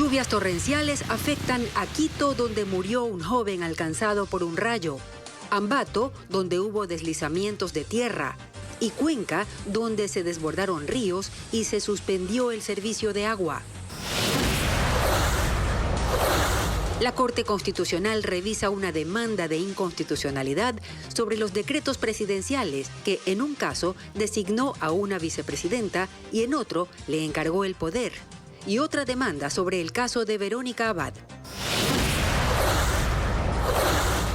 Lluvias torrenciales afectan a Quito, donde murió un joven alcanzado por un rayo, Ambato, donde hubo deslizamientos de tierra, y Cuenca, donde se desbordaron ríos y se suspendió el servicio de agua. La Corte Constitucional revisa una demanda de inconstitucionalidad sobre los decretos presidenciales que, en un caso, designó a una vicepresidenta y en otro le encargó el poder. Y otra demanda sobre el caso de Verónica Abad.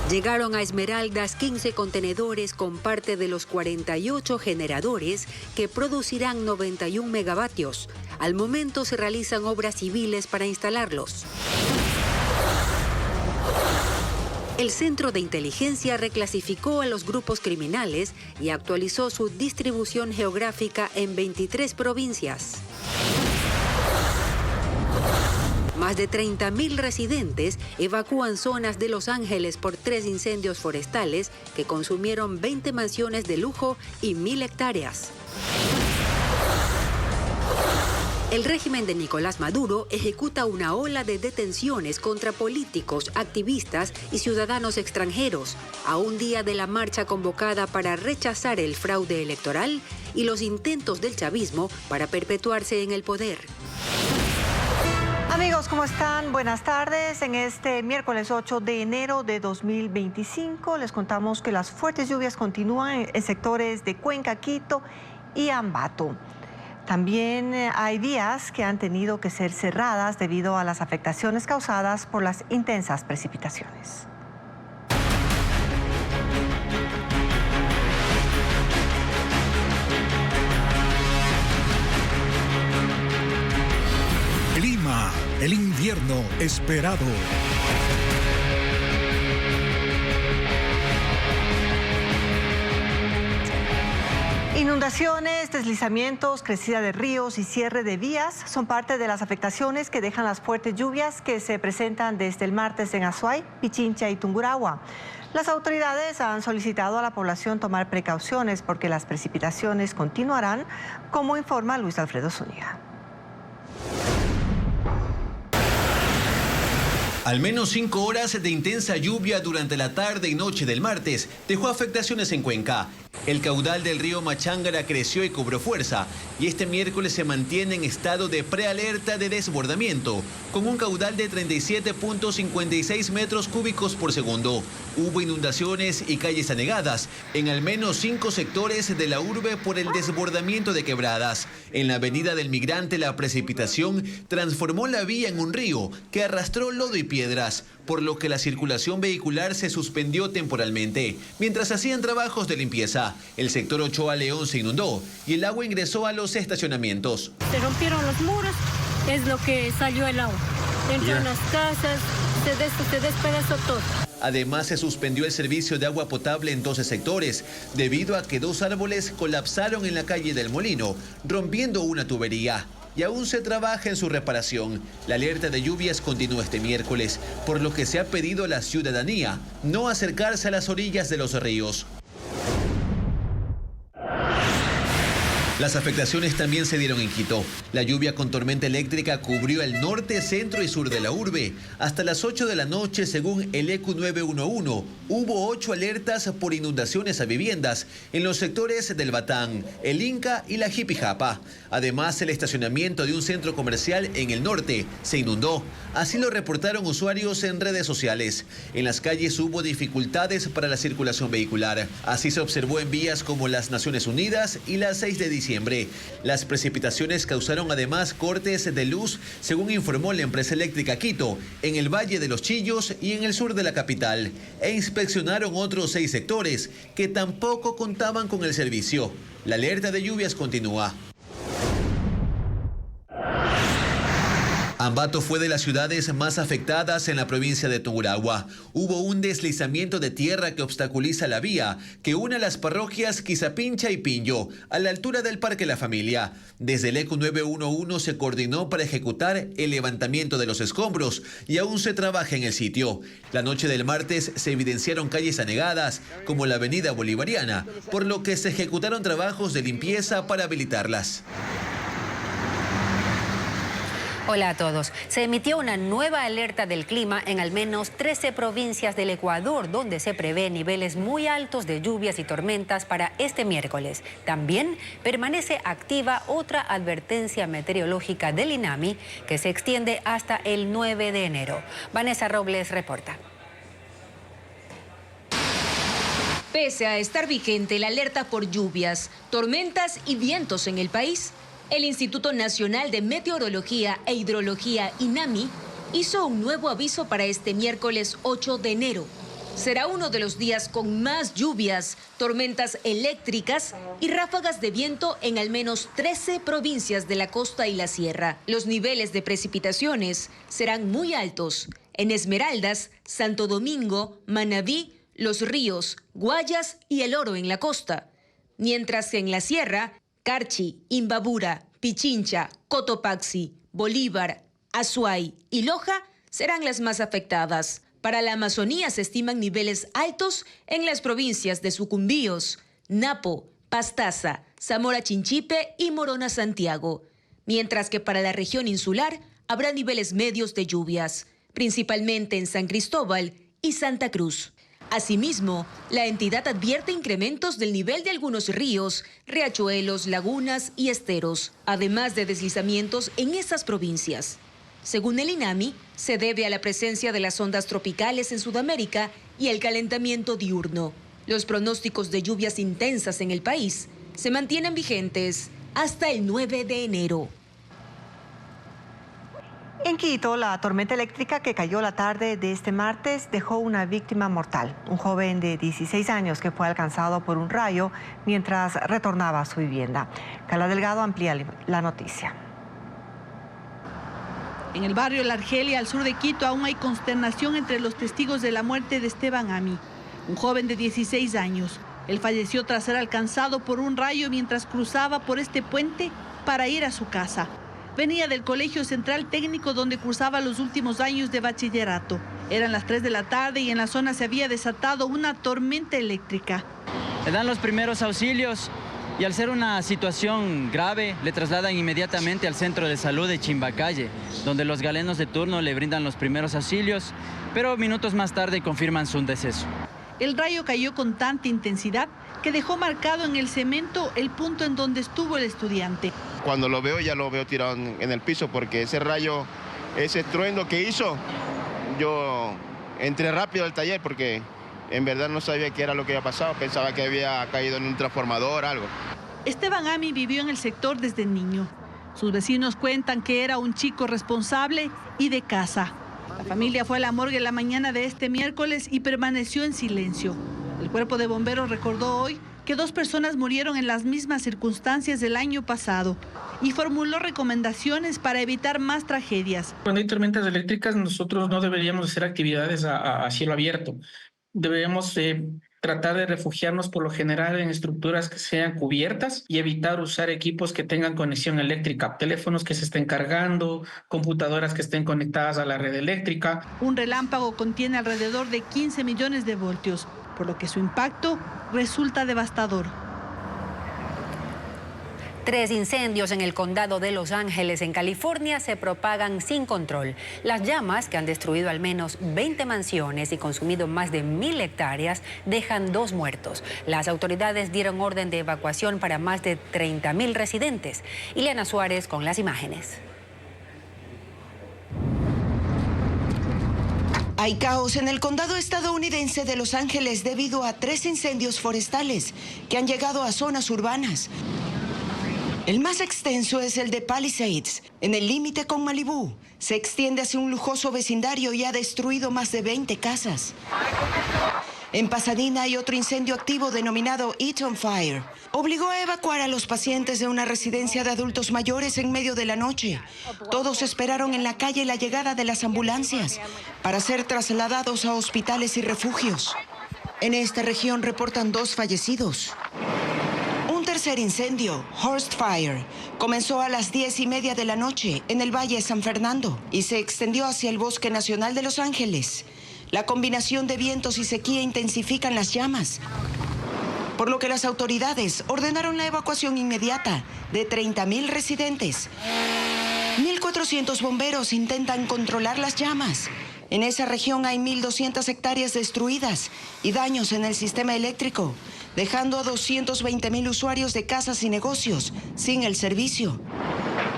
Llegaron a Esmeraldas 15 contenedores con parte de los 48 generadores que producirán 91 megavatios. Al momento se realizan obras civiles para instalarlos. El Centro de Inteligencia reclasificó a los grupos criminales y actualizó su distribución geográfica en 23 provincias. Más de 30.000 residentes evacúan zonas de Los Ángeles por 3 incendios forestales que consumieron 20 mansiones de lujo y 1.000 hectáreas. El régimen de Nicolás Maduro ejecuta una ola de detenciones contra políticos, activistas y ciudadanos extranjeros, a un día de la marcha convocada para rechazar el fraude electoral y los intentos del chavismo para perpetuarse en el poder. Amigos, ¿cómo están? Buenas tardes. En este miércoles 8 de enero de 2025 les contamos que las fuertes lluvias continúan en sectores de Cuenca, Quito y Ambato. También hay vías que han tenido que ser cerradas debido a las afectaciones causadas por las intensas precipitaciones. Clima, el invierno esperado. Inundaciones, deslizamientos, crecida de ríos y cierre de vías son parte de las afectaciones que dejan las fuertes lluvias que se presentan desde el martes en Azuay, Pichincha y Tungurahua. Las autoridades han solicitado a la población tomar precauciones porque las precipitaciones continuarán, como informa Luis Alfredo Zúñiga. Al menos 5 horas de intensa lluvia durante la tarde y noche del martes dejó afectaciones en Cuenca. El caudal del río Machángara creció y cobró fuerza, y este miércoles se mantiene en estado de prealerta de desbordamiento, con un caudal de 37.56 metros cúbicos por segundo. Hubo inundaciones y calles anegadas en al menos 5 sectores de la urbe por el desbordamiento de quebradas. En la avenida del Migrante, la precipitación transformó la vía en un río que arrastró lodo y piedras, por lo que la circulación vehicular se suspendió temporalmente. Mientras hacían trabajos de limpieza, el sector Ochoa León se inundó y el agua ingresó a los estacionamientos. Se rompieron los muros, es lo que salió el agua. Entró en las casas, se despedazó todo. Además, se suspendió el servicio de agua potable en 12 sectores, debido a que 2 árboles colapsaron en la calle del Molino, rompiendo una tubería. Y aún se trabaja en su reparación. La alerta de lluvias continúa este miércoles, por lo que se ha pedido a la ciudadanía no acercarse a las orillas de los ríos. Las afectaciones también se dieron en Quito. La lluvia con tormenta eléctrica cubrió el norte, centro y sur de la urbe. Hasta las 8 de la noche, según el ECU 911, hubo 8 alertas por inundaciones a viviendas en los sectores del Batán, el Inca y la Jipijapa. Además, el estacionamiento de un centro comercial en el norte se inundó. Así lo reportaron usuarios en redes sociales. En las calles hubo dificultades para la circulación vehicular. Así se observó en vías como las Naciones Unidas y la 6 de diciembre. Las precipitaciones causaron además cortes de luz, según informó la empresa eléctrica Quito, en el Valle de los Chillos y en el sur de la capital, e inspeccionaron otros 6 sectores que tampoco contaban con el servicio. La alerta de lluvias continúa. Ambato fue de las ciudades más afectadas en la provincia de Tungurahua. Hubo un deslizamiento de tierra que obstaculiza la vía que une a las parroquias Quizapincha y Pinyo, a la altura del Parque La Familia. Desde el ECU 911 se coordinó para ejecutar el levantamiento de los escombros y aún se trabaja en el sitio. La noche del martes se evidenciaron calles anegadas, como la avenida Bolivariana, por lo que se ejecutaron trabajos de limpieza para habilitarlas. Hola a todos. Se emitió una nueva alerta del clima en al menos 13 provincias del Ecuador, donde se prevé niveles muy altos de lluvias y tormentas para este miércoles. También permanece activa otra advertencia meteorológica del INAMI que se extiende hasta el 9 de enero. Vanessa Robles reporta. Pese a estar vigente la alerta por lluvias, tormentas y vientos en el país, el Instituto Nacional de Meteorología e Hidrología, INAMI, hizo un nuevo aviso para este miércoles 8 de enero. Será uno de los días con más lluvias, tormentas eléctricas y ráfagas de viento en al menos 13 provincias de la costa y la sierra. Los niveles de precipitaciones serán muy altos en Esmeraldas, Santo Domingo, Manabí, Los Ríos, Guayas y El Oro en la costa, mientras que en la sierra, Carchi, Imbabura, Pichincha, Cotopaxi, Bolívar, Azuay y Loja serán las más afectadas. Para la Amazonía se estiman niveles altos en las provincias de Sucumbíos, Napo, Pastaza, Zamora Chinchipe y Morona Santiago, mientras que para la región insular habrá niveles medios de lluvias, principalmente en San Cristóbal y Santa Cruz. Asimismo, la entidad advierte incrementos del nivel de algunos ríos, riachuelos, lagunas y esteros, además de deslizamientos en esas provincias. Según el INAMI, se debe a la presencia de las ondas tropicales en Sudamérica y el calentamiento diurno. Los pronósticos de lluvias intensas en el país se mantienen vigentes hasta el 9 de enero. En Quito, la tormenta eléctrica que cayó la tarde de este martes dejó una víctima mortal, un joven de 16 años que fue alcanzado por un rayo mientras retornaba a su vivienda. Carla Delgado amplía la noticia. En el barrio La Argelia, al sur de Quito, aún hay consternación entre los testigos de la muerte de Esteban Ami, un joven de 16 años. Él falleció tras ser alcanzado por un rayo mientras cruzaba por este puente para ir a su casa. Venía del Colegio Central Técnico donde cursaba los últimos años de bachillerato. Eran las 3 de la tarde y en la zona se había desatado una tormenta eléctrica. Le dan los primeros auxilios y al ser una situación grave le trasladan inmediatamente al centro de salud de Chimbacalle, donde los galenos de turno le brindan los primeros auxilios, pero minutos más tarde confirman su deceso. El rayo cayó con tanta intensidad que dejó marcado en el cemento el punto en donde estuvo el estudiante. Cuando lo veo ya lo veo tirado en el piso porque ese rayo, ese estruendo que hizo, yo entré rápido al taller porque en verdad no sabía qué era lo que había pasado, pensaba que había caído en un transformador o algo. Esteban Ami vivió en el sector desde niño. Sus vecinos cuentan que era un chico responsable y de casa. La familia fue a la morgue la mañana de este miércoles y permaneció en silencio. El cuerpo de bomberos recordó hoy que 2 personas murieron en las mismas circunstancias del año pasado y formuló recomendaciones para evitar más tragedias. Cuando hay tormentas eléctricas, nosotros no deberíamos hacer actividades a cielo abierto. Deberíamos tratar de refugiarnos por lo general en estructuras que sean cubiertas y evitar usar equipos que tengan conexión eléctrica, teléfonos que se estén cargando, computadoras que estén conectadas a la red eléctrica. Un relámpago contiene alrededor de 15 millones de voltios, por lo que su impacto resulta devastador. 3 incendios en el condado de Los Ángeles, en California, se propagan sin control. Las llamas, que han destruido al menos 20 mansiones y consumido más de 1.000 hectáreas, dejan 2 muertos. Las autoridades dieron orden de evacuación para más de 30.000 residentes. Ileana Suárez con las imágenes. Hay caos en el condado estadounidense de Los Ángeles debido a 3 incendios forestales que han llegado a zonas urbanas. El más extenso es el de Palisades, en el límite con Malibú. Se extiende hacia un lujoso vecindario y ha destruido más de 20 casas. En Pasadena hay otro incendio activo denominado Eaton Fire. Obligó a evacuar a los pacientes de una residencia de adultos mayores en medio de la noche. Todos esperaron en la calle la llegada de las ambulancias para ser trasladados a hospitales y refugios. En esta región reportan 2 fallecidos. Un tercer incendio, Horst Fire, comenzó a las 10:30 de la noche en el Valle de San Fernando y se extendió hacia el Bosque Nacional de Los Ángeles. La combinación de vientos y sequía intensifican las llamas, por lo que las autoridades ordenaron la evacuación inmediata de 30.000 residentes. 1.400 bomberos intentan controlar las llamas. En esa región hay 1.200 hectáreas destruidas y daños en el sistema eléctrico, dejando a 220.000 usuarios de casas y negocios sin el servicio.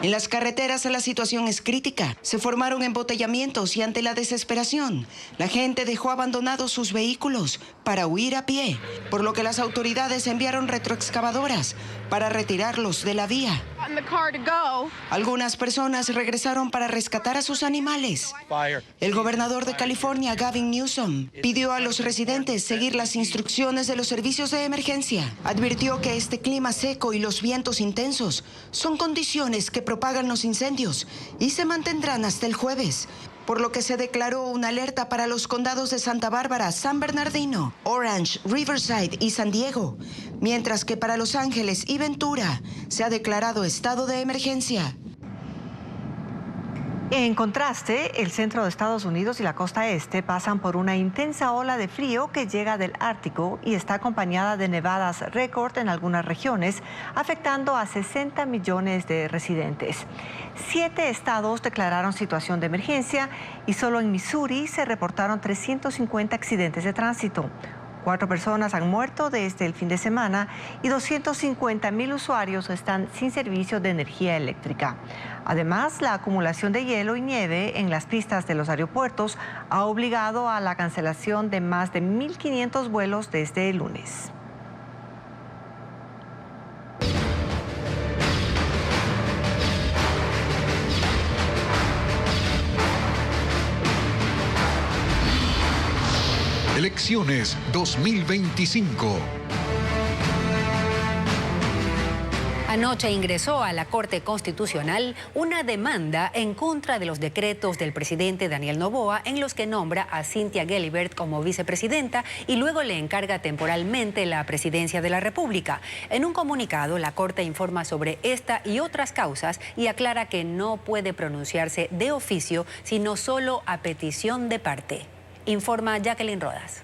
En las carreteras la situación es crítica. Se formaron embotellamientos y ante la desesperación, la gente dejó abandonados sus vehículos para huir a pie, por lo que las autoridades enviaron retroexcavadoras para retirarlos de la vía. Algunas personas regresaron para rescatar a sus animales. El gobernador de California, Gavin Newsom, pidió a los residentes seguir las instrucciones de los servicios de emergencia. Advirtió que este clima seco y los vientos intensos son condiciones que propagan los incendios y se mantendrán hasta el jueves, por lo que se declaró una alerta para los condados de Santa Bárbara, San Bernardino, Orange, Riverside y San Diego, mientras que para Los Ángeles y Ventura se ha declarado estado de emergencia. En contraste, el centro de Estados Unidos y la costa este pasan por una intensa ola de frío que llega del Ártico y está acompañada de nevadas récord en algunas regiones, afectando a 60 millones de residentes. 7 estados declararon situación de emergencia y solo en Missouri se reportaron 350 accidentes de tránsito. 4 personas han muerto desde el fin de semana y 250.000 usuarios están sin servicio de energía eléctrica. Además, la acumulación de hielo y nieve en las pistas de los aeropuertos ha obligado a la cancelación de más de 1.500 vuelos desde el lunes. Elecciones 2025. Anoche ingresó a la Corte Constitucional una demanda en contra de los decretos del presidente Daniel Noboa en los que nombra a Cynthia Gelibert como vicepresidenta y luego le encarga temporalmente la presidencia de la República. En un comunicado, la Corte informa sobre esta y otras causas y aclara que no puede pronunciarse de oficio, sino solo a petición de parte. Informa Jacqueline Rodas.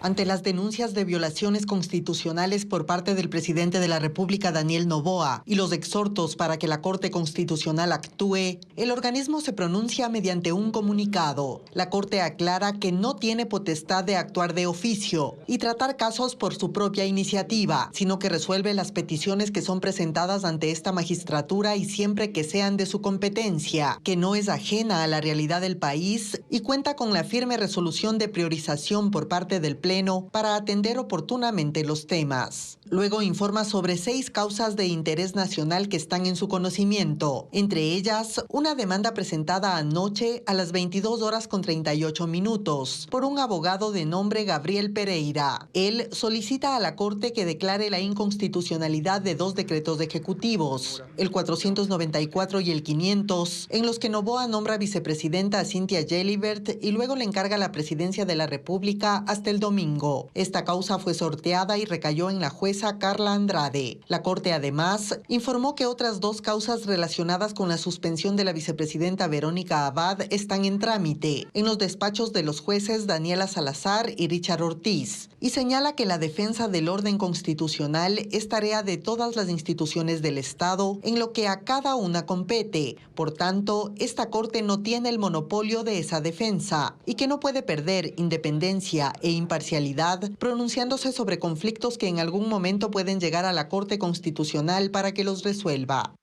Ante las denuncias de violaciones constitucionales por parte del presidente de la República, Daniel Noboa, y los exhortos para que la Corte Constitucional actúe, el organismo se pronuncia mediante un comunicado. La Corte aclara que no tiene potestad de actuar de oficio y tratar casos por su propia iniciativa, sino que resuelve las peticiones que son presentadas ante esta magistratura y siempre que sean de su competencia, que no es ajena a la realidad del país y cuenta con la firme resolución de priorización por parte del Pleno para atender oportunamente los temas. Luego informa sobre 6 causas de interés nacional que están en su conocimiento, entre ellas una demanda presentada anoche a las 22:38 por un abogado de nombre Gabriel Pereira. Él solicita a la Corte que declare la inconstitucionalidad de 2 decretos ejecutivos, el 494 y el 500, en los que Noboa nombra vicepresidenta a Cynthia Gelibert y luego le encarga la presidencia de la República hasta el domingo. Esta causa fue sorteada y recayó en la jueza Carla Andrade. La Corte además informó que otras 2 causas relacionadas con la suspensión de la vicepresidenta Verónica Abad están en trámite en los despachos de los jueces Daniela Salazar y Richard Ortiz, y señala que la defensa del orden constitucional es tarea de todas las instituciones del Estado en lo que a cada una compete. Por tanto, esta Corte no tiene el monopolio de esa defensa y que no puede perder independencia e imparcialidad pronunciándose sobre conflictos que en algún momento pueden llegar a la Corte Constitucional para que los resuelva.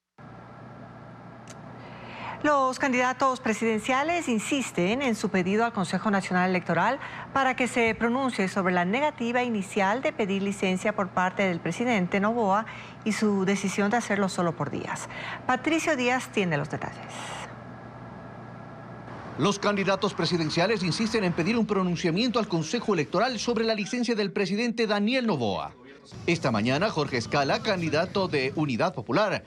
Los candidatos presidenciales insisten en su pedido al Consejo Nacional Electoral para que se pronuncie sobre la negativa inicial de pedir licencia por parte del presidente Noboa y su decisión de hacerlo solo por días. Patricio Díaz tiene los detalles. Los candidatos presidenciales insisten en pedir un pronunciamiento al Consejo Electoral sobre la licencia del presidente Daniel Noboa. Esta mañana, Jorge Escala, candidato de Unidad Popular,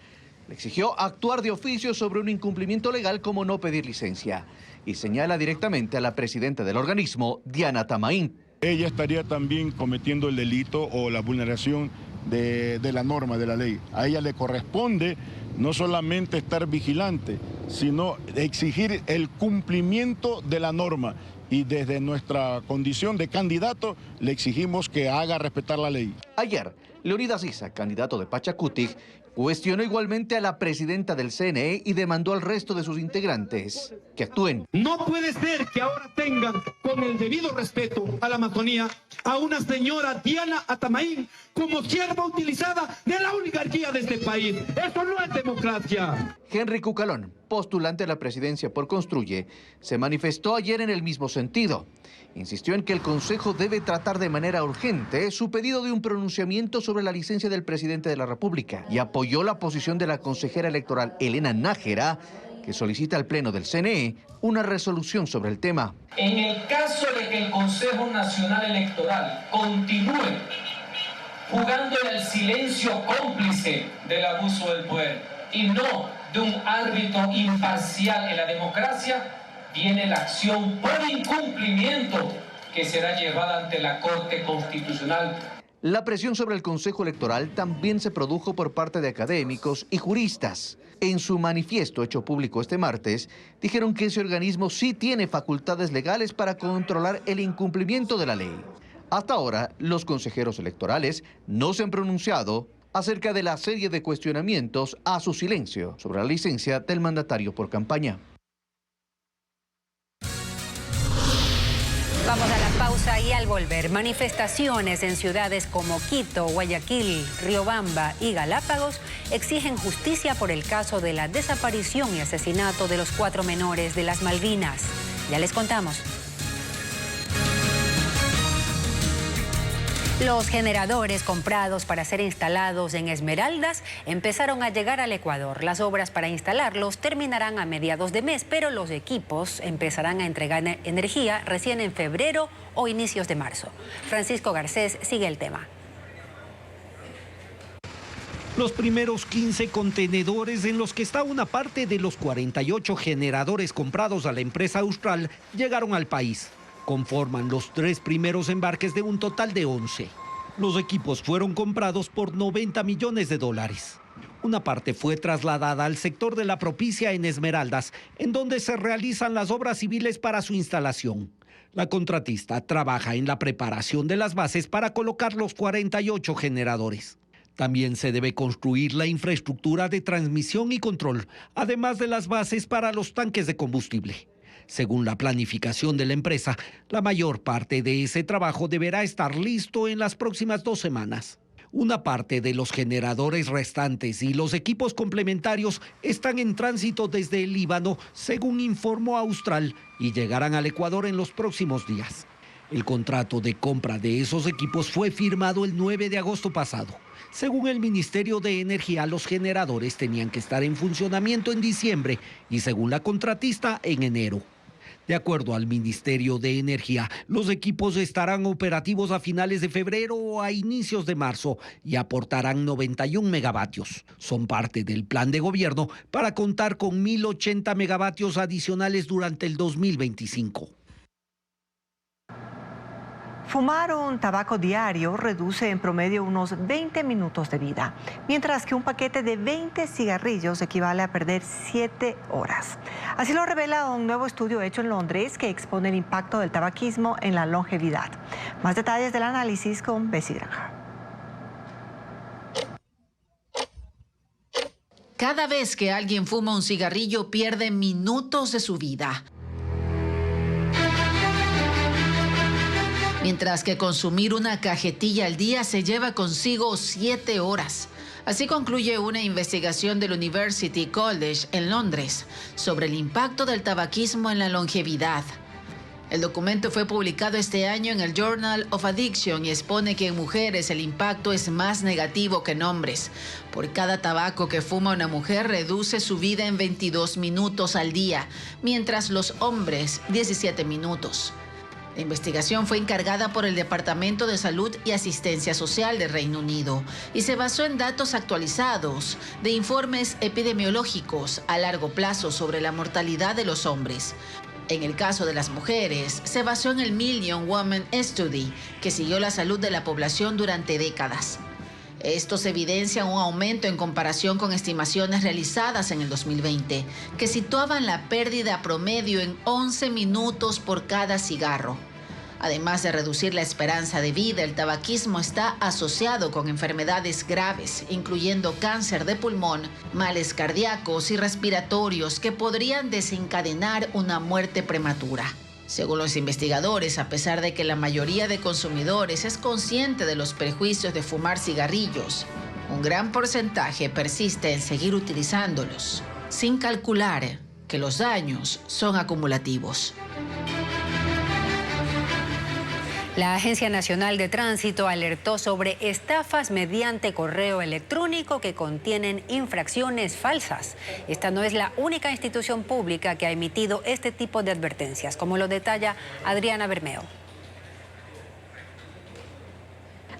le exigió actuar de oficio sobre un incumplimiento legal como no pedir licencia y señala directamente a la presidenta del organismo, Diana Tamaín. Ella estaría también cometiendo el delito o la vulneración de la norma, de la ley. A ella le corresponde no solamente estar vigilante, sino exigir el cumplimiento de la norma. Y desde nuestra condición de candidato le exigimos que haga respetar la ley. Ayer, Leonidas Issa, candidato de Pachacutic, Cuestionó igualmente a la presidenta del CNE y demandó al resto de sus integrantes que actúen. No puede ser que ahora tengan, con el debido respeto a la Amazonía, a una señora Diana Atamaín como sierva utilizada de la oligarquía de este país. Eso no es democracia. Henry Cucalón, postulante a la presidencia por Construye, se manifestó ayer en el mismo sentido. Insistió en que el Consejo debe tratar de manera urgente su pedido de un pronunciamiento sobre la licencia del presidente de la República y apoyó la posición de la consejera electoral Elena Nájera, que solicita al Pleno del CNE una resolución sobre el tema. En el caso de que el Consejo Nacional Electoral continúe jugando en el silencio cómplice del abuso del poder y no de un árbitro imparcial en la democracia, viene la acción por incumplimiento que será llevada ante la Corte Constitucional. La presión sobre el Consejo Electoral también se produjo por parte de académicos y juristas. En su manifiesto hecho público este martes, dijeron que ese organismo sí tiene facultades legales para controlar el incumplimiento de la ley. Hasta ahora, los consejeros electorales no se han pronunciado acerca de la serie de cuestionamientos a su silencio sobre la licencia del mandatario por campaña. Vamos a la pausa y al volver, manifestaciones en ciudades como Quito, Guayaquil, Riobamba y Galápagos exigen justicia por el caso de la desaparición y asesinato de los 4 menores de las Malvinas. Ya les contamos. Los generadores comprados para ser instalados en Esmeraldas empezaron a llegar al Ecuador. Las obras para instalarlos terminarán a mediados de mes, pero los equipos empezarán a entregar energía recién en febrero o inicios de marzo. Francisco Garcés sigue el tema. Los primeros 15 contenedores en los que está una parte de los 48 generadores comprados a la empresa Austral llegaron al país. Conforman los 3 primeros embarques de un total de 11. Los equipos fueron comprados por $90 millones. Una parte fue trasladada al sector de La Propicia en Esmeraldas, en donde se realizan las obras civiles para su instalación. La contratista trabaja en la preparación de las bases para colocar los 48 generadores. También se debe construir la infraestructura de transmisión y control, además de las bases para los tanques de combustible. Según la planificación de la empresa, la mayor parte de ese trabajo deberá estar listo en las próximas 2 semanas. Una parte de los generadores restantes y los equipos complementarios están en tránsito desde el Líbano, según informó Austral, y llegarán al Ecuador en los próximos días. El contrato de compra de esos equipos fue firmado el 9 de agosto pasado. Según el Ministerio de Energía, los generadores tenían que estar en funcionamiento en diciembre y, según la contratista, en enero. De acuerdo al Ministerio de Energía, los equipos estarán operativos a finales de febrero o a inicios de marzo y aportarán 91 megavatios. Son parte del plan de gobierno para contar con 1.080 megavatios adicionales durante el 2025. Fumar un tabaco diario reduce en promedio unos 20 minutos de vida, mientras que un paquete de 20 cigarrillos equivale a perder 7 horas. Así lo revela un nuevo estudio hecho en Londres que expone el impacto del tabaquismo en la longevidad. Más detalles del análisis con Bessie Granja. Cada vez que alguien fuma un cigarrillo pierde minutos de su vida. Mientras que consumir una cajetilla al día se lleva consigo 7 horas. Así concluye una investigación del University College en Londres sobre el impacto del tabaquismo en la longevidad. El documento fue publicado este año en el Journal of Addiction y expone que en mujeres el impacto es más negativo que en hombres. Por cada tabaco que fuma una mujer reduce su vida en 22 minutos al día, mientras los hombres 17 minutos. La investigación fue encargada por el Departamento de Salud y Asistencia Social de Reino Unido y se basó en datos actualizados de informes epidemiológicos a largo plazo sobre la mortalidad de los hombres. En el caso de las mujeres, se basó en el Million Women Study, que siguió la salud de la población durante décadas. Estos evidencian un aumento en comparación con estimaciones realizadas en el 2020, que situaban la pérdida promedio en 11 minutos por cada cigarro. Además de reducir la esperanza de vida, el tabaquismo está asociado con enfermedades graves, incluyendo cáncer de pulmón, males cardíacos y respiratorios que podrían desencadenar una muerte prematura. Según los investigadores, a pesar de que la mayoría de consumidores es consciente de los perjuicios de fumar cigarrillos, un gran porcentaje persiste en seguir utilizándolos, sin calcular que los daños son acumulativos. La Agencia Nacional de Tránsito alertó sobre estafas mediante correo electrónico que contienen infracciones falsas. Esta no es la única institución pública que ha emitido este tipo de advertencias, como lo detalla Adriana Bermeo.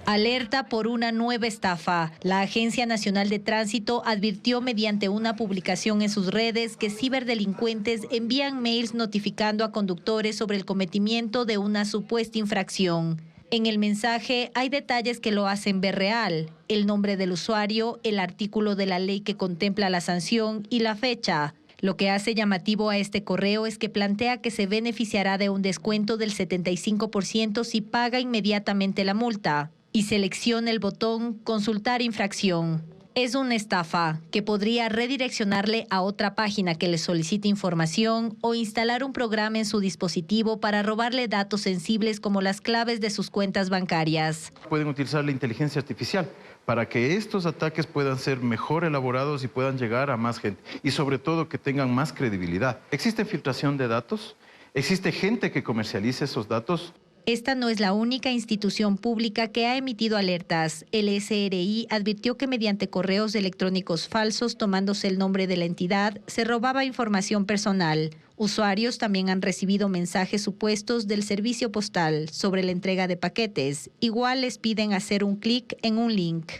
Alerta por una nueva estafa. La Agencia Nacional de Tránsito advirtió mediante una publicación en sus redes que ciberdelincuentes envían mails notificando a conductores sobre el cometimiento de una supuesta infracción. En el mensaje hay detalles que lo hacen ver real: el nombre del usuario, el artículo de la ley que contempla la sanción y la fecha. Lo que hace llamativo a este correo es que plantea que se beneficiará de un descuento del 75% si paga inmediatamente la multa y selecciona el botón Consultar infracción. Es una estafa que podría redireccionarle a otra página que le solicite información o instalar un programa en su dispositivo para robarle datos sensibles como las claves de sus cuentas bancarias. Pueden utilizar la inteligencia artificial para que estos ataques puedan ser mejor elaborados y puedan llegar a más gente y sobre todo que tengan más credibilidad. ¿Existe filtración de datos? ¿Existe gente que comercializa esos datos? Esta no es la única institución pública que ha emitido alertas. El SRI advirtió que mediante correos electrónicos falsos, tomándose el nombre de la entidad, se robaba información personal. Usuarios también han recibido mensajes supuestos del servicio postal sobre la entrega de paquetes. Igual les piden hacer un clic en un link.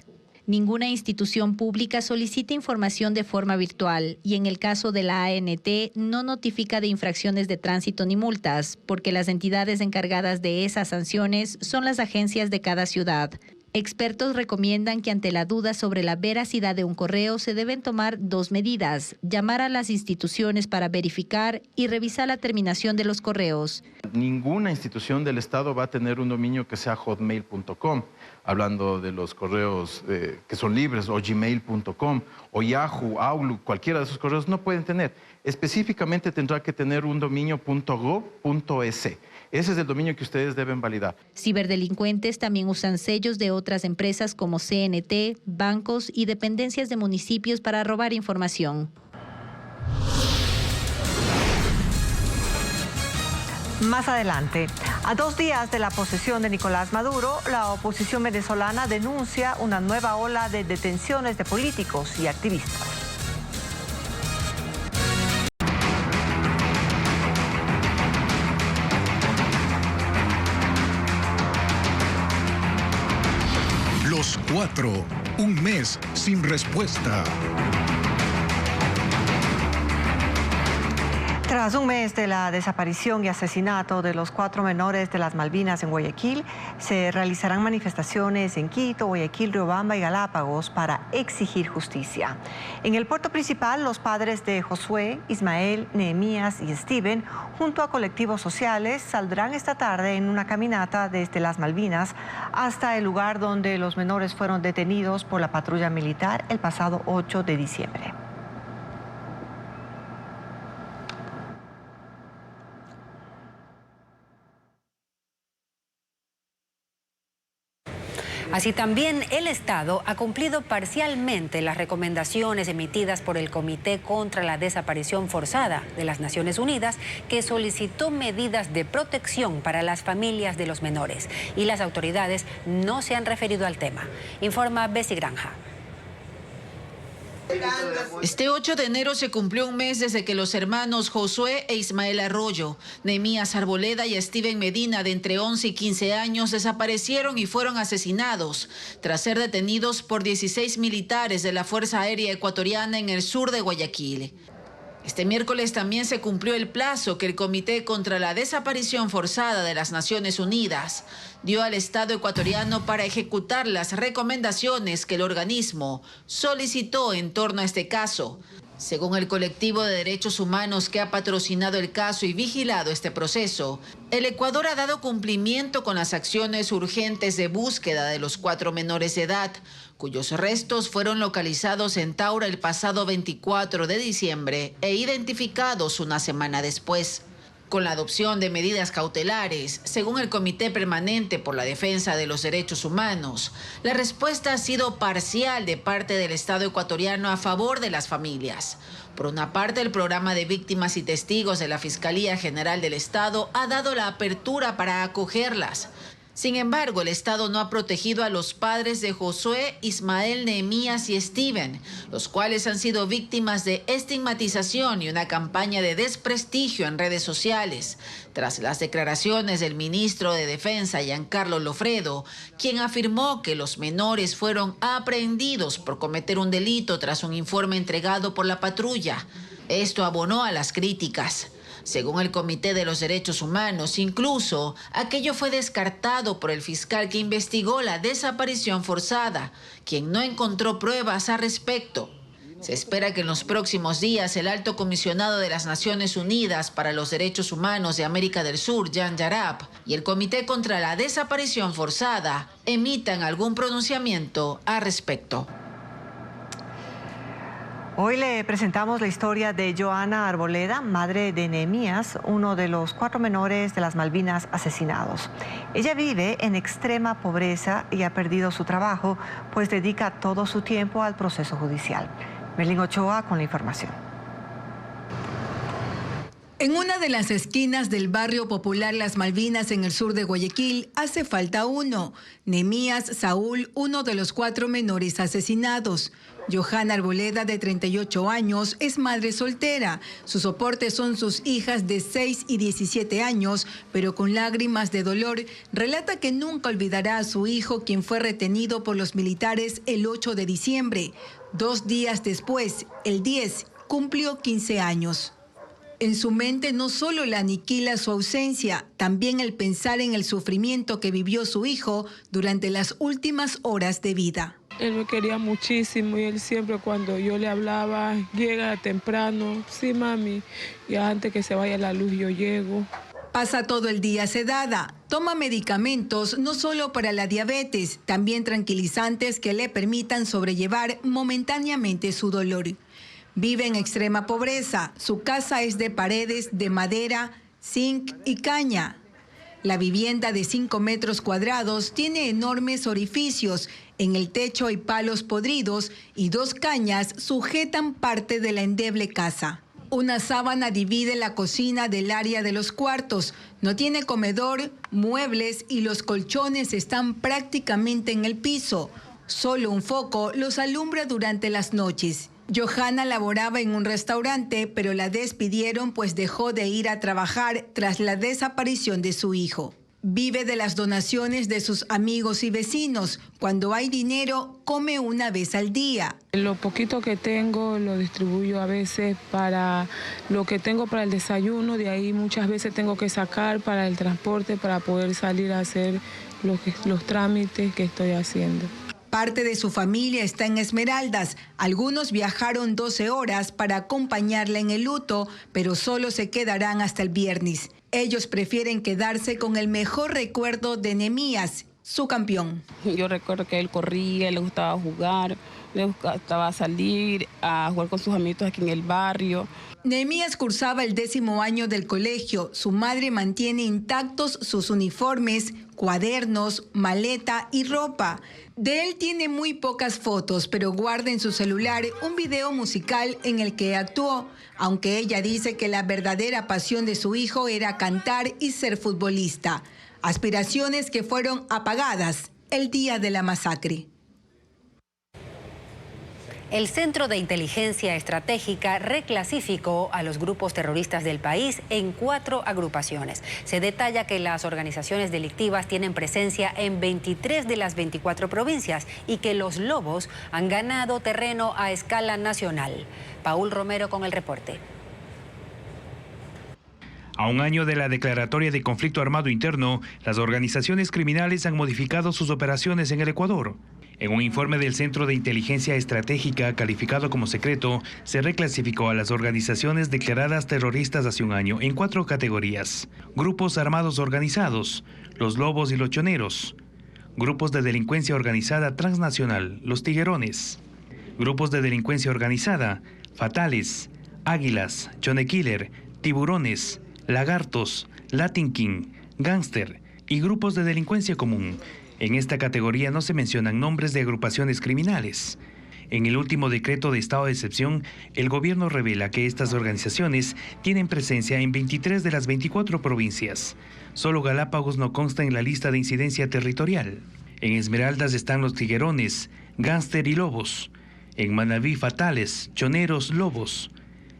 Ninguna institución pública solicita información de forma virtual y en el caso de la ANT no notifica de infracciones de tránsito ni multas, porque las entidades encargadas de esas sanciones son las agencias de cada ciudad. Expertos recomiendan que ante la duda sobre la veracidad de un correo se deben tomar dos medidas: llamar a las instituciones para verificar y revisar la terminación de los correos. Ninguna institución del Estado va a tener un dominio que sea hotmail.com, hablando de los correos que son libres, o gmail.com, o Yahoo, Outlook, cualquiera de esos correos no pueden tener. Específicamente tendrá que tener un dominio .go.es. Ese es el dominio que ustedes deben validar. Ciberdelincuentes también usan sellos de otras empresas como CNT, bancos y dependencias de municipios para robar información. Más adelante, a 2 días de la posesión de Nicolás Maduro, la oposición venezolana denuncia una nueva ola de detenciones de políticos y activistas. Los 4, un mes sin respuesta. Tras un mes de la desaparición y asesinato de los 4 menores de las Malvinas en Guayaquil, se realizarán manifestaciones en Quito, Guayaquil, Riobamba y Galápagos para exigir justicia. En el puerto principal, los padres de Josué, Ismael, Nehemías y Steven, junto a colectivos sociales, saldrán esta tarde en una caminata desde las Malvinas hasta el lugar donde los menores fueron detenidos por la patrulla militar el pasado 8 de diciembre. Así también el Estado ha cumplido parcialmente las recomendaciones emitidas por el Comité contra la Desaparición Forzada de las Naciones Unidas, que solicitó medidas de protección para las familias de los menores, y las autoridades no se han referido al tema. Informa Bessie Granja. Este 8 de enero se cumplió un mes desde que los hermanos Josué e Ismael Arroyo, Nehemías Arboleda y Steven Medina, de entre 11 y 15 años, desaparecieron y fueron asesinados tras ser detenidos por 16 militares de la Fuerza Aérea Ecuatoriana en el sur de Guayaquil. Este miércoles también se cumplió el plazo que el Comité contra la Desaparición Forzada de las Naciones Unidas dio al Estado ecuatoriano para ejecutar las recomendaciones que el organismo solicitó en torno a este caso. Según el colectivo de derechos humanos que ha patrocinado el caso y vigilado este proceso, el Ecuador ha dado cumplimiento con las acciones urgentes de búsqueda de los 4 menores de edad, cuyos restos fueron localizados en Taura el pasado 24 de diciembre e identificados una semana después. Con la adopción de medidas cautelares, según el Comité Permanente por la Defensa de los Derechos Humanos, la respuesta ha sido parcial de parte del Estado ecuatoriano a favor de las familias. Por una parte, el programa de víctimas y testigos de la Fiscalía General del Estado ha dado la apertura para acogerlas. Sin embargo, el Estado no ha protegido a los padres de Josué, Ismael, Nehemías y Steven, los cuales han sido víctimas de estigmatización y una campaña de desprestigio en redes sociales, tras las declaraciones del ministro de Defensa, Giancarlo Lofredo, quien afirmó que los menores fueron aprehendidos por cometer un delito tras un informe entregado por la patrulla. Esto abonó a las críticas. Según el Comité de los Derechos Humanos, incluso aquello fue descartado por el fiscal que investigó la desaparición forzada, quien no encontró pruebas al respecto. Se espera que en los próximos días el Alto Comisionado de las Naciones Unidas para los Derechos Humanos de América del Sur, Jan Yarab, y el Comité contra la Desaparición Forzada emitan algún pronunciamiento al respecto. Hoy le presentamos la historia de Johanna Arboleda, madre de Nehemías, uno de los 4 menores de las Malvinas asesinados. Ella vive en extrema pobreza y ha perdido su trabajo, pues dedica todo su tiempo al proceso judicial. Merlin Ochoa con la información. En una de las esquinas del barrio popular Las Malvinas en el sur de Guayaquil hace falta uno, Nehemías Saúl, uno de los 4 menores asesinados. Johanna Arboleda, de 38 años, es madre soltera. Su soporte son sus hijas de 6 y 17 años, pero con lágrimas de dolor, relata que nunca olvidará a su hijo, quien fue retenido por los militares el 8 de diciembre. 2 días después, el 10, cumplió 15 años. En su mente no solo la aniquila su ausencia, también el pensar en el sufrimiento que vivió su hijo durante las últimas horas de vida. Él me quería muchísimo y él siempre cuando yo le hablaba, llega temprano, sí mami, y antes que se vaya la luz yo llego. Pasa todo el día sedada, toma medicamentos no solo para la diabetes, también tranquilizantes que le permitan sobrellevar momentáneamente su dolor. Vive en extrema pobreza, su casa es de paredes de madera, zinc y caña. La vivienda de 5 metros cuadrados tiene enormes orificios. En el techo hay palos podridos y 2 cañas sujetan parte de la endeble casa. Una sábana divide la cocina del área de los cuartos. No tiene comedor, muebles y los colchones están prácticamente en el piso. Solo un foco los alumbra durante las noches. Johanna laboraba en un restaurante, pero la despidieron pues dejó de ir a trabajar tras la desaparición de su hijo. Vive de las donaciones de sus amigos y vecinos. Cuando hay dinero, come una vez al día. Lo poquito que tengo lo distribuyo a veces para lo que tengo para el desayuno. De ahí muchas veces tengo que sacar para el transporte para poder salir a hacer los trámites que estoy haciendo. Parte de su familia está en Esmeraldas. Algunos viajaron 12 horas para acompañarla en el luto, pero solo se quedarán hasta el viernes. Ellos prefieren quedarse con el mejor recuerdo de Nehemías, su campeón. Yo recuerdo que él corría, le gustaba jugar, le gustaba salir a jugar con sus amigos aquí en el barrio. Nehemías cursaba el 10º año del colegio. Su madre mantiene intactos sus uniformes, cuadernos, maleta y ropa. De él tiene muy pocas fotos, pero guarda en su celular un video musical en el que actuó, aunque ella dice que la verdadera pasión de su hijo era cantar y ser futbolista. Aspiraciones que fueron apagadas el día de la masacre. El Centro de Inteligencia Estratégica reclasificó a los grupos terroristas del país en 4 agrupaciones. Se detalla que las organizaciones delictivas tienen presencia en 23 de las 24 provincias y que los lobos han ganado terreno a escala nacional. Paul Romero con el reporte. A un año de la declaratoria de conflicto armado interno, las organizaciones criminales han modificado sus operaciones en el Ecuador. En un informe del Centro de Inteligencia Estratégica calificado como secreto, se reclasificó a las organizaciones declaradas terroristas hace un año en 4 categorías: grupos armados organizados, los lobos y los choneros; grupos de delincuencia organizada transnacional, los tiguerones; grupos de delincuencia organizada, fatales, águilas, Chone Killer, tiburones, lagartos, Latin King, gángster y grupos de delincuencia común. En esta categoría no se mencionan nombres de agrupaciones criminales. En el último decreto de estado de excepción, el gobierno revela que estas organizaciones tienen presencia en 23 de las 24 provincias. Solo Galápagos no consta en la lista de incidencia territorial. En Esmeraldas están los tiguerones, gángster y lobos. En Manabí, fatales, choneros, lobos.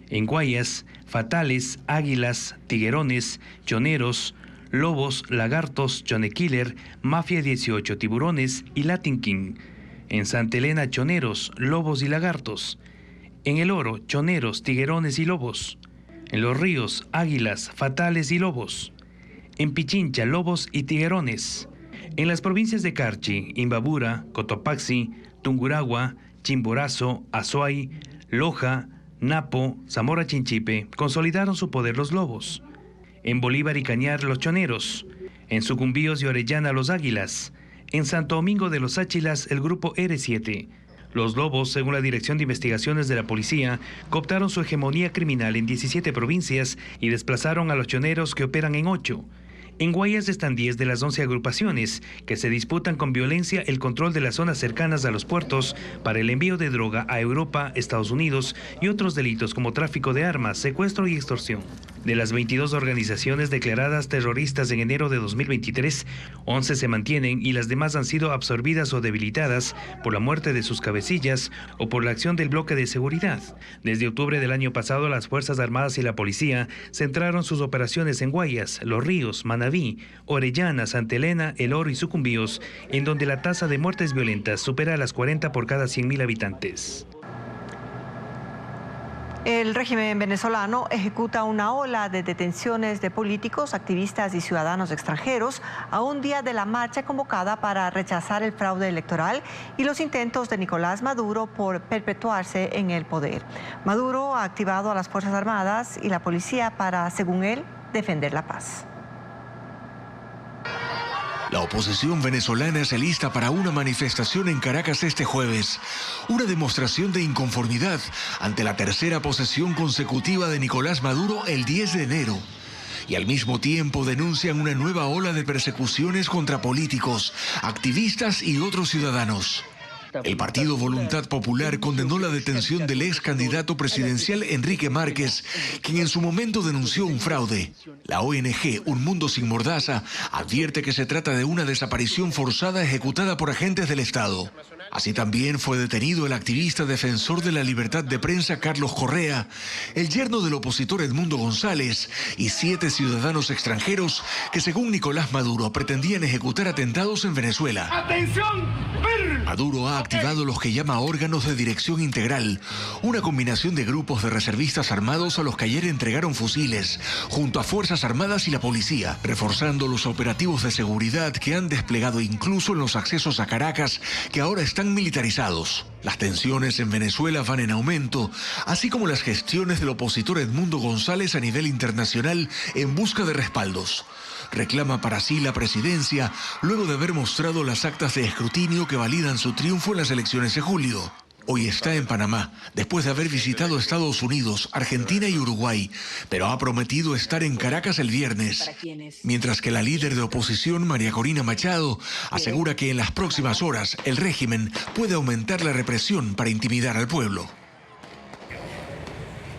En Guayas, fatales, águilas, tiguerones, choneros, lobos, lagartos, Chone Killer, Mafia 18, tiburones y Latin King. En Santa Elena, choneros, lobos y lagartos. En El Oro, choneros, tiguerones y lobos. En Los Ríos, águilas, fatales y lobos. En Pichincha, lobos y tiguerones. En las provincias de Carchi, Imbabura, Cotopaxi, Tungurahua, Chimborazo, Azuay, Loja, Napo, Zamora Chinchipe, consolidaron su poder los lobos. En Bolívar y Cañar, los choneros. En Sucumbíos y Orellana, los águilas. En Santo Domingo de los Áchilas, el grupo R7. Los lobos, según la Dirección de Investigaciones de la Policía, cooptaron su hegemonía criminal en 17 provincias y desplazaron a los choneros que operan en 8. En Guayas están 10 de las 11 agrupaciones que se disputan con violencia el control de las zonas cercanas a los puertos para el envío de droga a Europa, Estados Unidos y otros delitos como tráfico de armas, secuestro y extorsión. De las 22 organizaciones declaradas terroristas en enero de 2023, 11 se mantienen y las demás han sido absorbidas o debilitadas por la muerte de sus cabecillas o por la acción del bloque de seguridad. Desde octubre del año pasado, las Fuerzas Armadas y la Policía centraron sus operaciones en Guayas, Los Ríos, Manabí, Orellana, Santa Elena, El Oro y Sucumbíos, en donde la tasa de muertes violentas supera las 40 por cada 100.000 habitantes. El régimen venezolano ejecuta una ola de detenciones de políticos, activistas y ciudadanos extranjeros a un día de la marcha convocada para rechazar el fraude electoral y los intentos de Nicolás Maduro por perpetuarse en el poder. Maduro ha activado a las Fuerzas Armadas y la policía para, según él, defender la paz. La oposición venezolana se alista para una manifestación en Caracas este jueves, una demostración de inconformidad ante la tercera posesión consecutiva de Nicolás Maduro el 10 de enero. Y al mismo tiempo denuncian una nueva ola de persecuciones contra políticos, activistas y otros ciudadanos. El partido Voluntad Popular condenó la detención del ex candidato presidencial Enrique Márquez, quien en su momento denunció un fraude. La ONG Un Mundo Sin Mordaza advierte que se trata de una desaparición forzada ejecutada por agentes del Estado. Así también fue detenido el activista defensor de la libertad de prensa Carlos Correa, el yerno del opositor Edmundo González y 7 ciudadanos extranjeros que, según Nicolás Maduro, pretendían ejecutar atentados en Venezuela. ¡Atención! Maduro ha activado los que llama órganos de dirección integral, una combinación de grupos de reservistas armados a los que ayer entregaron fusiles, junto a Fuerzas Armadas y la policía, reforzando los operativos de seguridad que han desplegado incluso en los accesos a Caracas, que ahora están militarizados. Las tensiones en Venezuela van en aumento, así como las gestiones del opositor Edmundo González a nivel internacional en busca de respaldos. Reclama para sí la presidencia luego de haber mostrado las actas de escrutinio que validan su triunfo en las elecciones de julio. Hoy está en Panamá, después de haber visitado Estados Unidos, Argentina y Uruguay, pero ha prometido estar en Caracas el viernes. Mientras que la líder de oposición, María Corina Machado, asegura que en las próximas horas el régimen puede aumentar la represión para intimidar al pueblo.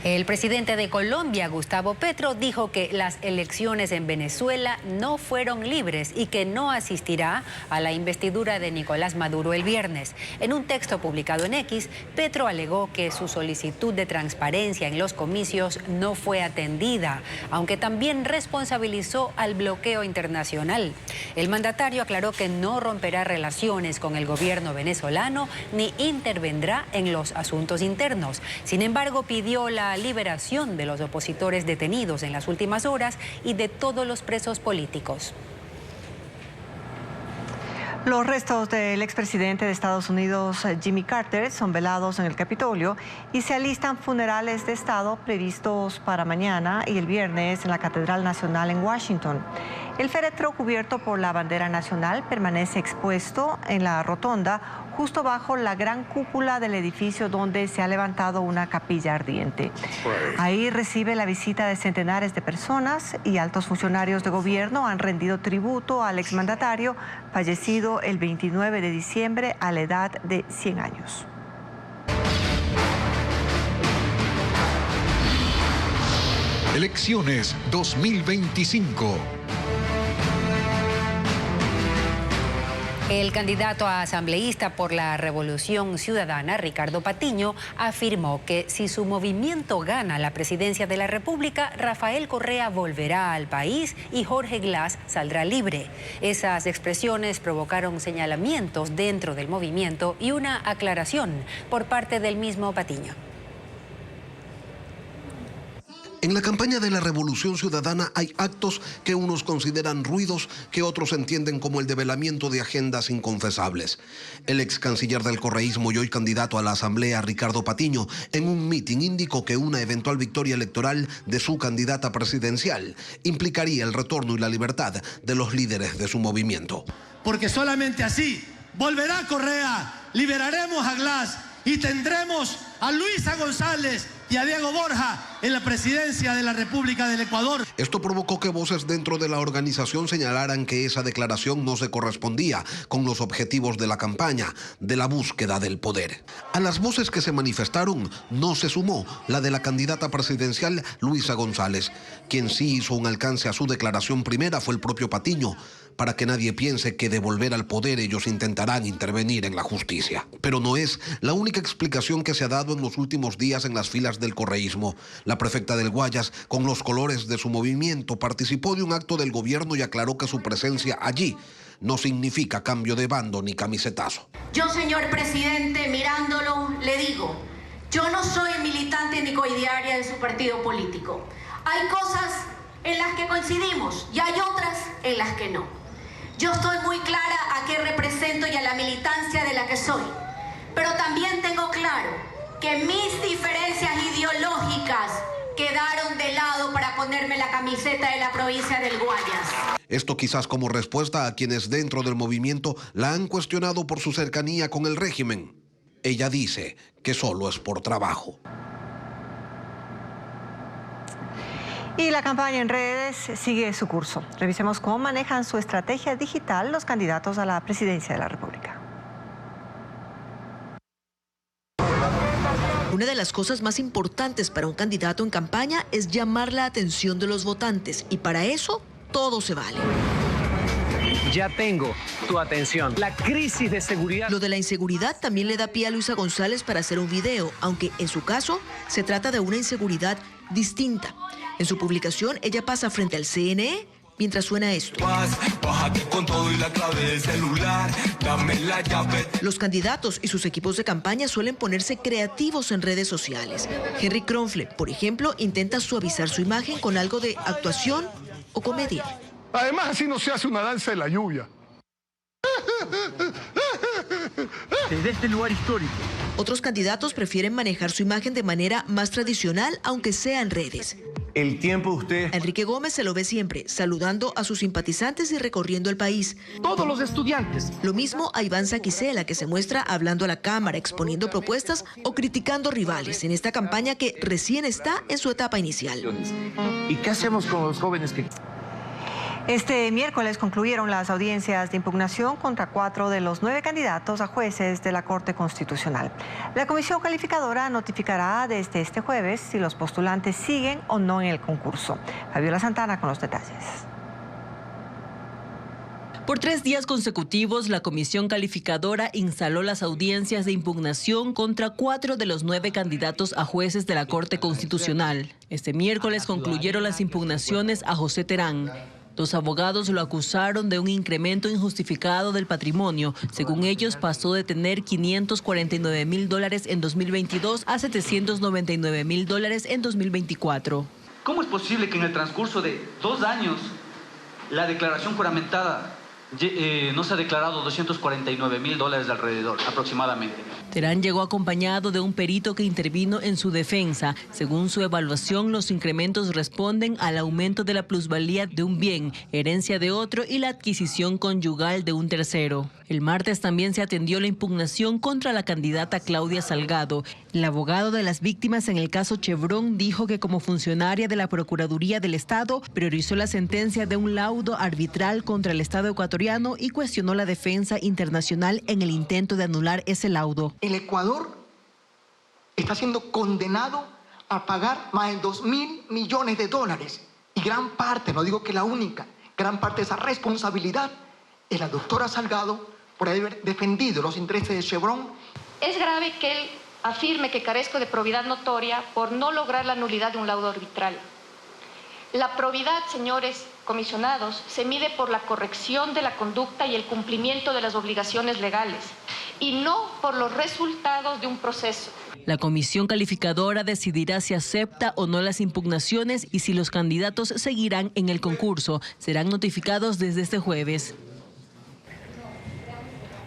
El presidente de Colombia, Gustavo Petro, dijo que las elecciones en Venezuela no fueron libres y que no asistirá a la investidura de Nicolás Maduro el viernes. En un texto publicado en X, Petro alegó que su solicitud de transparencia en los comicios no fue atendida, aunque también responsabilizó al bloqueo internacional. El mandatario aclaró que no romperá relaciones con el gobierno venezolano ni intervendrá en los asuntos internos. Sin embargo, pidió la liberación de los opositores detenidos en las últimas horas y de todos los presos políticos. Los restos del expresidente de Estados Unidos, Jimmy Carter, son velados en el Capitolio y se alistan funerales de Estado previstos para mañana y el viernes en la Catedral Nacional en Washington. El féretro cubierto por la bandera nacional permanece expuesto en la rotonda justo bajo la gran cúpula del edificio donde se ha levantado una capilla ardiente. Ahí recibe la visita de centenares de personas y altos funcionarios de gobierno han rendido tributo al exmandatario fallecido el 29 de diciembre a la edad de 100 años. Elecciones 2025. El candidato a asambleísta por la Revolución Ciudadana, Ricardo Patiño, afirmó que si su movimiento gana la presidencia de la República, Rafael Correa volverá al país y Jorge Glass saldrá libre. Esas expresiones provocaron señalamientos dentro del movimiento y una aclaración por parte del mismo Patiño. En la campaña de la Revolución Ciudadana hay actos que unos consideran ruidos que otros entienden como el develamiento de agendas inconfesables. El ex canciller del correísmo y hoy candidato a la Asamblea, Ricardo Patiño, en un mitin indicó que una eventual victoria electoral de su candidata presidencial implicaría el retorno y la libertad de los líderes de su movimiento. Porque solamente así volverá Correa, liberaremos a Glass y tendremos a Luisa González y a Diego Borja en la presidencia de la República del Ecuador. Esto provocó que voces dentro de la organización señalaran que esa declaración no se correspondía con los objetivos de la campaña, de la búsqueda del poder. A las voces que se manifestaron no se sumó la de la candidata presidencial Luisa González. Quien sí hizo un alcance a su declaración primera fue el propio Patiño, para que nadie piense que de volver al poder ellos intentarán intervenir en la justicia. Pero no es la única explicación que se ha dado en los últimos días en las filas del correísmo. La prefecta del Guayas, con los colores de su movimiento, participó de un acto del gobierno y aclaró que su presencia allí no significa cambio de bando ni camisetazo. Yo, señor presidente, mirándolo, le digo, yo no soy militante ni coidiaria de su partido político. Hay cosas en las que coincidimos y hay otras en las que no. Yo estoy muy clara a qué represento y a la militancia de la que soy, pero también tengo claro que mis diferencias ideológicas quedaron de lado para ponerme la camiseta de la provincia del Guayas. Esto quizás como respuesta a quienes dentro del movimiento la han cuestionado por su cercanía con el régimen. Ella dice que solo es por trabajo. Y la campaña en redes sigue su curso. Revisemos cómo manejan su estrategia digital los candidatos a la presidencia de la República. Una de las cosas más importantes para un candidato en campaña es llamar la atención de los votantes y para eso todo se vale. Ya tengo tu atención. La crisis de seguridad. Lo de la inseguridad también le da pie a Luisa González para hacer un video, aunque en su caso se trata de una inseguridad distinta. En su publicación, ella pasa frente al CNE mientras suena esto. Los candidatos y sus equipos de campaña suelen ponerse creativos en redes sociales. Henry Kronfle, por ejemplo, intenta suavizar su imagen con algo de actuación o comedia. Además, así no se hace una danza de la lluvia. Desde este lugar histórico. Otros candidatos prefieren manejar su imagen de manera más tradicional, aunque sea en redes. El tiempo de ustedes. Enrique Gómez se lo ve siempre, saludando a sus simpatizantes y recorriendo el país. Todos los estudiantes. Lo mismo a Iván Saquicela, que se muestra hablando a la cámara, exponiendo propuestas o criticando rivales en esta campaña que recién está en su etapa inicial. ¿Y qué hacemos con los jóvenes que... Este miércoles concluyeron las audiencias de impugnación contra 4 de los 9 candidatos a jueces de la Corte Constitucional. La comisión calificadora notificará desde este jueves si los postulantes siguen o no en el concurso. Fabiola Santana con los detalles. Por 3 días consecutivos, la comisión calificadora instaló las audiencias de impugnación contra 4 de los 9 candidatos a jueces de la Corte Constitucional. Este miércoles concluyeron las impugnaciones a José Terán. 2 abogados lo acusaron de un incremento injustificado del patrimonio. Según ellos, pasó de tener $549.000 en 2022 a $799.000 en 2024. ¿Cómo es posible que en el transcurso de 2 años la declaración juramentada no se ha declarado $249.000 de alrededor, aproximadamente. Terán llegó acompañado de un perito que intervino en su defensa. Según su evaluación, los incrementos responden al aumento de la plusvalía de un bien, herencia de otro y la adquisición conyugal de un tercero. El martes también se atendió la impugnación contra la candidata Claudia Salgado. El abogado de las víctimas en el caso Chevron dijo que como funcionaria de la Procuraduría del Estado priorizó la sentencia de un laudo arbitral contra el Estado ecuatoriano y cuestionó la defensa internacional en el intento de anular ese laudo. El Ecuador está siendo condenado a pagar más de $2.000 millones y gran parte, no digo que la única, gran parte de esa responsabilidad es la doctora Salgado por haber defendido los intereses de Chevron. Es grave que él afirme que carezco de probidad notoria por no lograr la nulidad de un laudo arbitral. La probidad, señores comisionados, se mide por la corrección de la conducta y el cumplimiento de las obligaciones legales, y no por los resultados de un proceso. La comisión calificadora decidirá si acepta o no las impugnaciones y si los candidatos seguirán en el concurso. Serán notificados desde este jueves.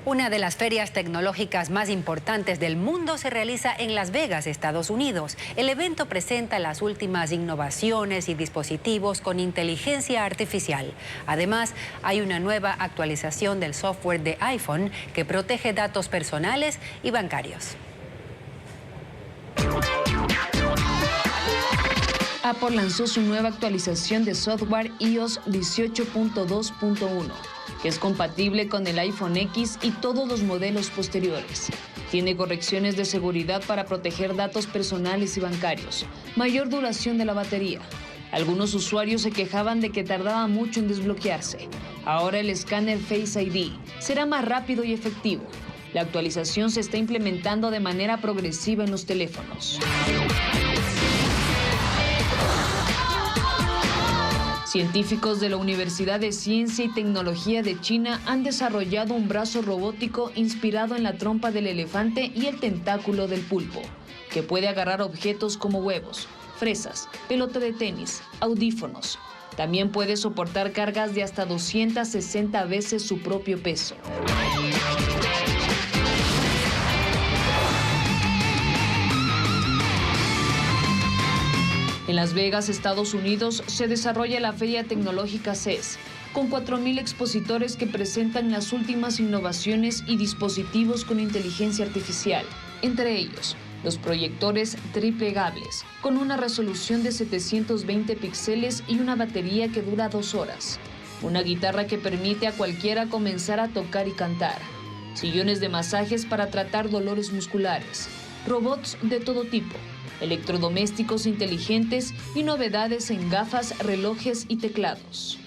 Una de las ferias tecnológicas más importantes del mundo se realiza en Las Vegas, Estados Unidos. El evento presenta las últimas innovaciones y dispositivos con inteligencia artificial. Además, hay una nueva actualización del software de iPhone que protege datos personales y bancarios. Apple lanzó su nueva actualización de software iOS 18.2.1. que es compatible con el iPhone X y todos los modelos posteriores. Tiene correcciones de seguridad para proteger datos personales y bancarios, mayor duración de la batería. Algunos usuarios se quejaban de que tardaba mucho en desbloquearse. Ahora el escáner Face ID será más rápido y efectivo. La actualización se está implementando de manera progresiva en los teléfonos. Científicos de la Universidad de Ciencia y Tecnología de China han desarrollado un brazo robótico inspirado en la trompa del elefante y el tentáculo del pulpo, que puede agarrar objetos como huevos, fresas, pelota de tenis, audífonos. También puede soportar cargas de hasta 260 veces su propio peso. En Las Vegas, Estados Unidos, se desarrolla la Feria Tecnológica CES, con 4.000 expositores que presentan las últimas innovaciones y dispositivos con inteligencia artificial, entre ellos los proyectores triplegables, con una resolución de 720 píxeles y una batería que dura 2 horas, una guitarra que permite a cualquiera comenzar a tocar y cantar, sillones de masajes para tratar dolores musculares, robots de todo tipo, electrodomésticos inteligentes y novedades en gafas, relojes y teclados.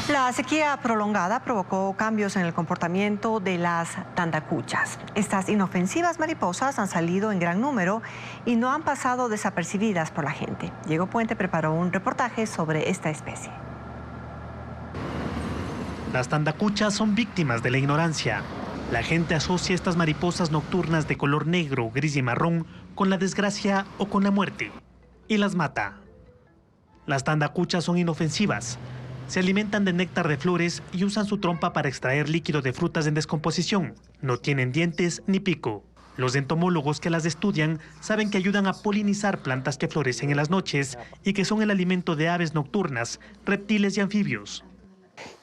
La sequía prolongada provocó cambios en el comportamiento de las tandacuchas. Estas inofensivas mariposas han salido en gran número y no han pasado desapercibidas por la gente. Diego Puente preparó un reportaje sobre esta especie. Las tandacuchas son víctimas de la ignorancia. La gente asocia estas mariposas nocturnas de color negro, gris y marrón con la desgracia o con la muerte y las mata. Las tandacuchas son inofensivas. Se alimentan de néctar de flores y usan su trompa para extraer líquido de frutas en descomposición. No tienen dientes ni pico. Los entomólogos que las estudian saben que ayudan a polinizar plantas que florecen en las noches y que son el alimento de aves nocturnas, reptiles y anfibios.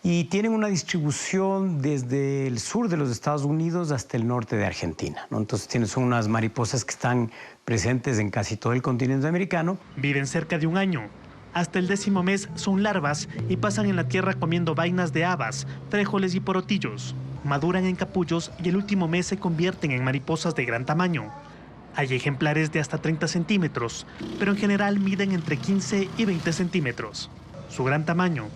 Y tienen una distribución desde el sur de los Estados Unidos hasta el norte de Argentina, ¿no? Entonces son unas mariposas que están presentes en casi todo el continente americano. Viven cerca de un año. Hasta el 10º mes son larvas y pasan en la tierra comiendo vainas de habas, fréjoles y porotillos. Maduran en capullos y el último mes se convierten en mariposas de gran tamaño. Hay ejemplares de hasta 30 centímetros, pero en general miden entre 15 y 20 centímetros. Su gran tamaño,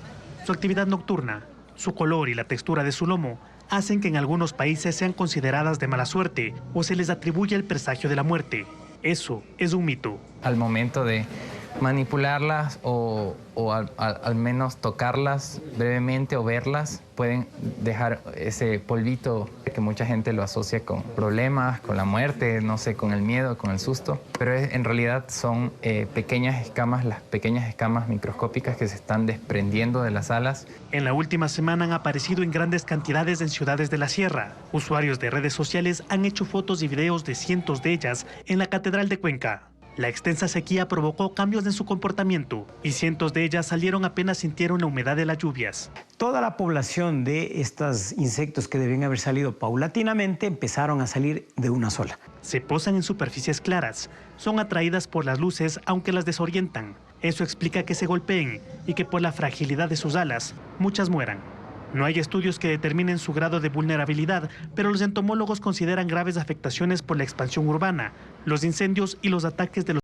su actividad nocturna, su color y la textura de su lomo hacen que en algunos países sean consideradas de mala suerte o se les atribuye el presagio de la muerte. Eso es un mito. Al momento de Manipularlas o al menos tocarlas brevemente o verlas pueden dejar ese polvito que mucha gente lo asocia con problemas, con la muerte, no sé, con el miedo, con el susto. Pero en realidad son pequeñas escamas, las pequeñas escamas microscópicas que se están desprendiendo de las alas. En la última semana han aparecido en grandes cantidades en ciudades de la sierra. Usuarios de redes sociales han hecho fotos y videos de cientos de ellas en la Catedral de Cuenca. La extensa sequía provocó cambios en su comportamiento y cientos de ellas salieron apenas sintieron la humedad de las lluvias. Toda la población de estos insectos que debían haber salido paulatinamente empezaron a salir de una sola. Se posan en superficies claras, son atraídas por las luces aunque las desorientan. Eso explica que se golpeen y que por la fragilidad de sus alas, muchas mueran. No hay estudios que determinen su grado de vulnerabilidad, pero los entomólogos consideran graves afectaciones por la expansión urbana, los incendios y los ataques de los